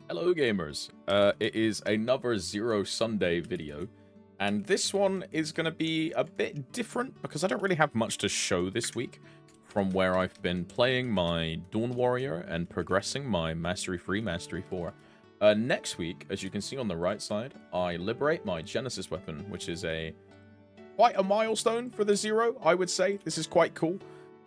Hello gamers, it is another Zero Sunday video, and this one is going to be a bit different because I don't really have much to show this week from where I've been playing my Dawn Warrior and progressing my Mastery 3, Mastery 4. Next week, as you can see on the right side, I liberate my Genesis weapon, which is quite a milestone for the Zero, I would say. This is quite cool.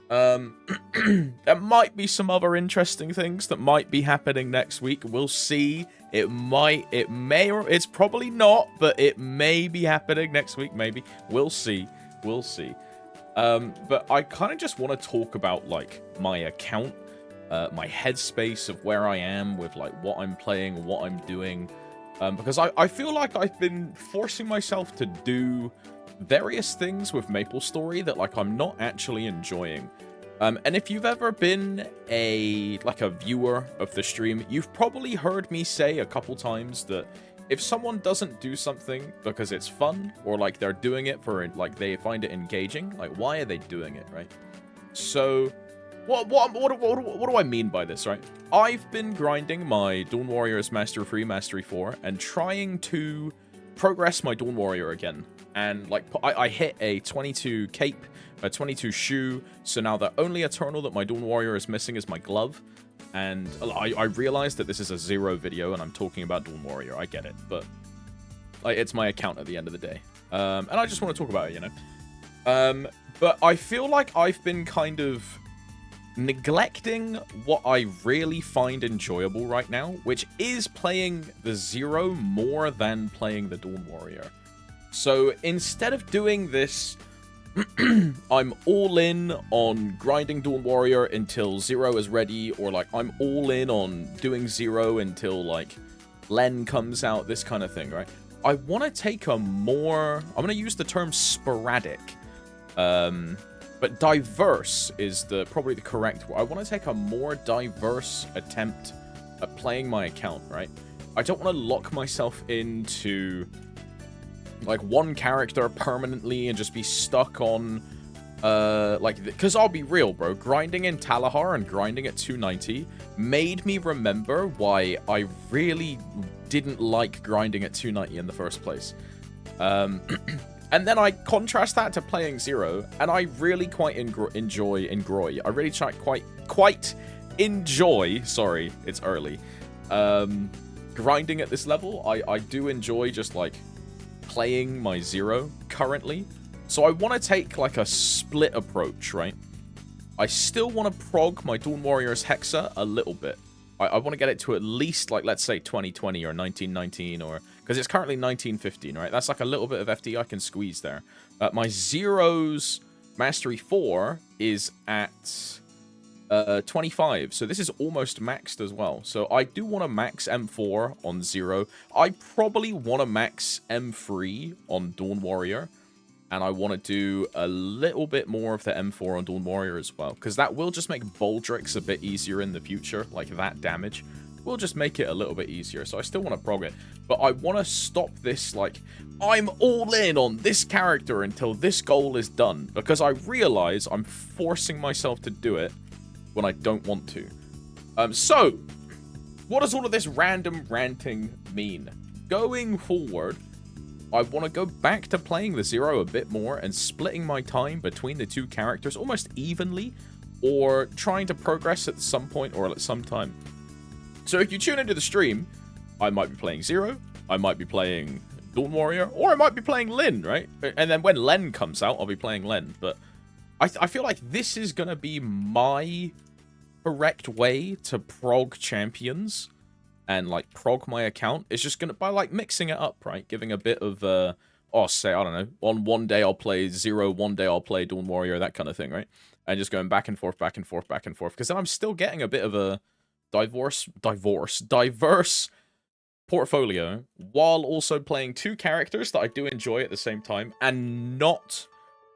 There might be some other interesting things that might be happening next week. We'll see. It may, or it's probably not, but it may be happening next week, maybe. We'll see. We'll see. But I kind of just want to talk about, like, my account, my headspace of where I am with, like, what I'm playing, what I'm doing. Because I feel like I've been forcing myself to do various things with MapleStory that, like, I'm not actually enjoying. And if you've ever been a viewer of the stream, you've probably heard me say a couple times that if someone doesn't do something because it's fun, or like they're doing it for, like, they find it engaging, like, why are they doing it, right? So what do I mean by this, right? I've been grinding my Dawn Warrior's Mastery 3, Mastery 4, and trying to progress my Dawn Warrior again. And, like, I hit a 22 cape, a 22 shoe, so now the only Eternal that my Dawn Warrior is missing is my glove. And I realized that this is a Zero video, and I'm talking about Dawn Warrior, I get it, but like, it's my account at the end of the day. And I just want to talk about it, you know? But I feel like I've been kind of neglecting what I really find enjoyable right now, which is playing the Zero more than playing the Dawn Warrior. So instead of doing this, I'm all in on grinding Dawn Warrior until Zero is ready, or like I'm all in on doing Zero until like Len comes out, this kind of thing, right? I want to take a more, I'm going to use the term sporadic, but diverse is probably the correct word. I want to take a more diverse attempt at playing my account, right? I don't want to lock myself into like one character permanently and just be stuck on because I'll be real, bro, grinding in Talahar and grinding at 290 made me remember why I really didn't like grinding at 290 in the first place. And then I contrast that to playing Zero, and I really quite enjoy I really quite enjoy, sorry, it's early, grinding at this level. I do enjoy just like playing my Zero currently. So I want to take like a split approach, right? I still want to prog my Dawn Warrior's Hexa a little bit. I want to get it to at least, like, let's say 2020 or 1919, or because it's currently 1915, right? That's like a little bit of FD I can squeeze there. My Zero's Mastery 4 is at 25, so this is almost maxed as well. So I do want to max M4 on Zero. I probably want to max M3 on Dawn Warrior, and I want to do a little bit more of the M4 on Dawn Warrior as well, because that will just make Baldrix a bit easier in the future. Like, that damage will just make it a little bit easier. So I still want to prog it, but I want to stop this, like, I'm all in on this character until this goal is done, because I realize I'm forcing myself to do it when I don't want to. So, what does all of this random ranting mean? Going forward, I want to go back to playing the Zero a bit more and splitting my time between the two characters almost evenly, or trying to progress at some point or at some time. So if you tune into the stream, I might be playing Zero, I might be playing Dawn Warrior, or I might be playing Lyn, right? And then when Len comes out, I'll be playing Len. But I feel like this is going to be my correct way to prog champions and, like, prog my account. It's just gonna, by, like, mixing it up, right? Giving a bit of, say, I don't know, on one day I'll play Zero, one day I'll play Dawn Warrior, that kind of thing, right? And just going back and forth, back and forth, back and forth. Because then I'm still getting a bit of a diverse portfolio, while also playing two characters that I do enjoy at the same time, and not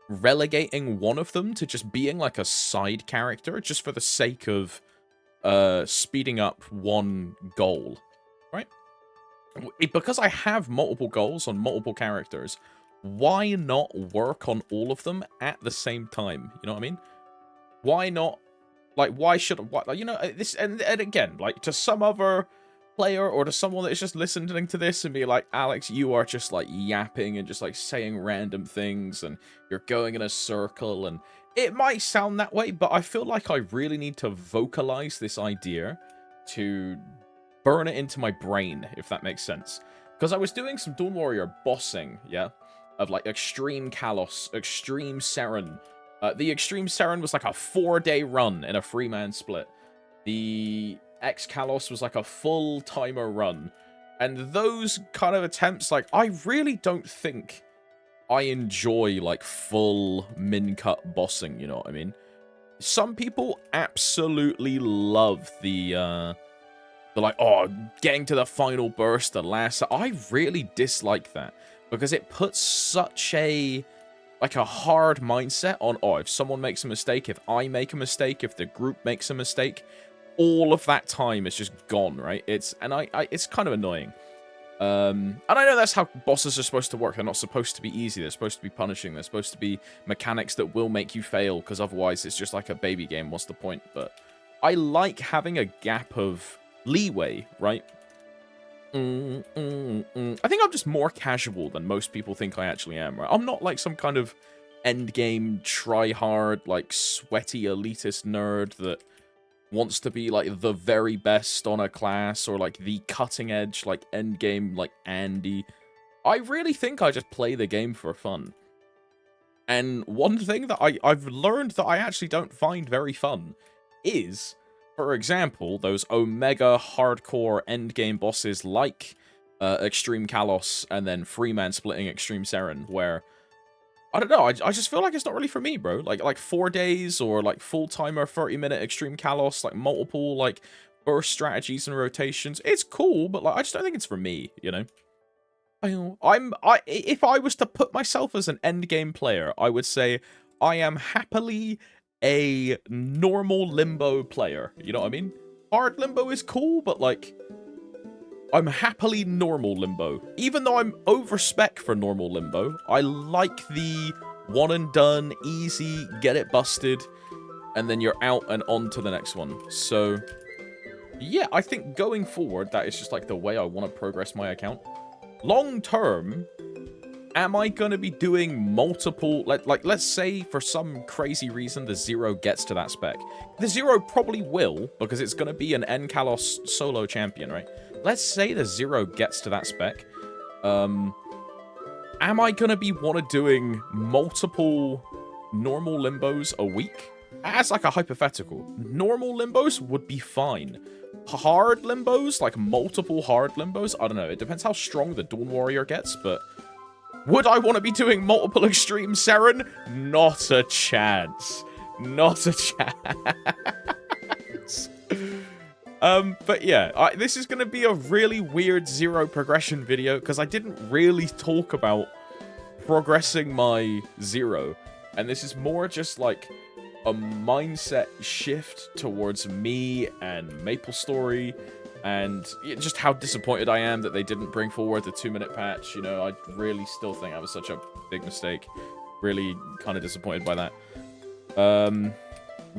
relegating one of them to just being like a side character just for the sake of speeding up one goal, right? Because I have multiple goals on multiple characters, why not work on all of them at the same time? You know what I mean? Why not? Like, why should, you know, this, and again, like, to some other player or to someone that's just listening to this and be like, Alex, you are just like yapping and just like saying random things and you're going in a circle, and it might sound that way, but I feel like I really need to vocalize this idea to burn it into my brain, if that makes sense. Because I was doing some Dawn Warrior bossing, yeah, of like Extreme Kalos, Extreme Seren. The Extreme Seren was like a 4-day run in a 3-man split. The X Kalos was like a full timer run. And those kind of attempts, like, I really don't think I enjoy like full min cut bossing, you know what I mean? Some people absolutely love the like, oh, getting to the final burst, the last. I really dislike that because it puts such a like a hard mindset on, oh, if someone makes a mistake, if I make a mistake, if the group makes a mistake, all of that time is just gone, right? It's kind of annoying. And I know that's how bosses are supposed to work. They're not supposed to be easy. They're supposed to be punishing. They're supposed to be mechanics that will make you fail, because otherwise it's just like a baby game. What's the point? But I like having a gap of leeway, right? I think I'm just more casual than most people think I actually am, right? I'm not like some kind of endgame try-hard, like sweaty elitist nerd that wants to be like the very best on a class, or like the cutting edge, like end game, like Andy. I really think I just play the game for fun. And one thing that I've learned that I actually don't find very fun is, for example, those omega hardcore end game bosses like Extreme Kalos and then 3-man splitting Extreme Seren, where I don't know, I just feel like it's not really for me, bro. Like 4 days or like full timer 30-minute Extreme Kalos, like multiple like burst strategies and rotations. It's cool, but like I just don't think it's for me, you know. If I was to put myself as an end game player, I would say I am happily a normal limbo player. You know what I mean? Hard limbo is cool, but like I'm happily normal limbo. Even though I'm over spec for normal limbo, I like the one and done, easy, get it busted, and then you're out and on to the next one. So, yeah, I think going forward, that is just like the way I want to progress my account. Long term, am I going to be doing multiple, like let's say for some crazy reason the Zero gets to that spec. The Zero probably will, because it's going to be an N-Kalos solo champion, right? Let's say the Zero gets to that spec. Am I going to be doing multiple normal limbos a week? As like a hypothetical. Normal limbos would be fine. Hard limbos, like multiple hard limbos, I don't know. It depends how strong the Dawn Warrior gets, but would I want to be doing multiple Extreme Seren? Not a chance. Not a chance. But yeah, this is going to be a really weird Zero Progression video, because I didn't really talk about progressing my Zero. And this is more just like a mindset shift towards me and MapleStory, and just how disappointed I am that they didn't bring forward the 2-minute patch. You know, I really still think that was such a big mistake. Really kind of disappointed by that.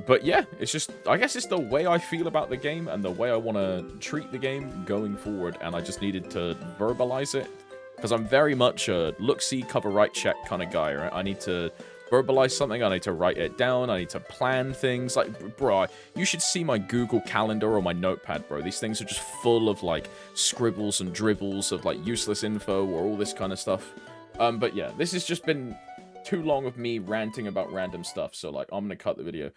But yeah, it's just, I guess it's the way I feel about the game and the way I want to treat the game going forward, and I just needed to verbalize it, because I'm very much a look-see, cover-right check kind of guy, right? I need to verbalize something, I need to write it down, I need to plan things. Like, bro, you should see my Google Calendar or my notepad, bro. These things are just full of, like, scribbles and dribbles of, like, useless info or all this kind of stuff. But yeah, this has just been too long of me ranting about random stuff, so, like, I'm gonna cut the video.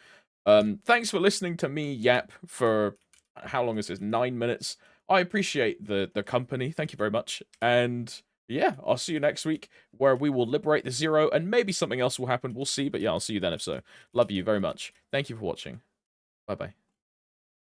Thanks for listening to me yap for, how long is this, 9 minutes? I appreciate the company, thank you very much, and yeah, I'll see you next week, where we will liberate the Zero, and maybe something else will happen, we'll see, but yeah, I'll see you then if so. Love you very much. Thank you for watching. Bye-bye.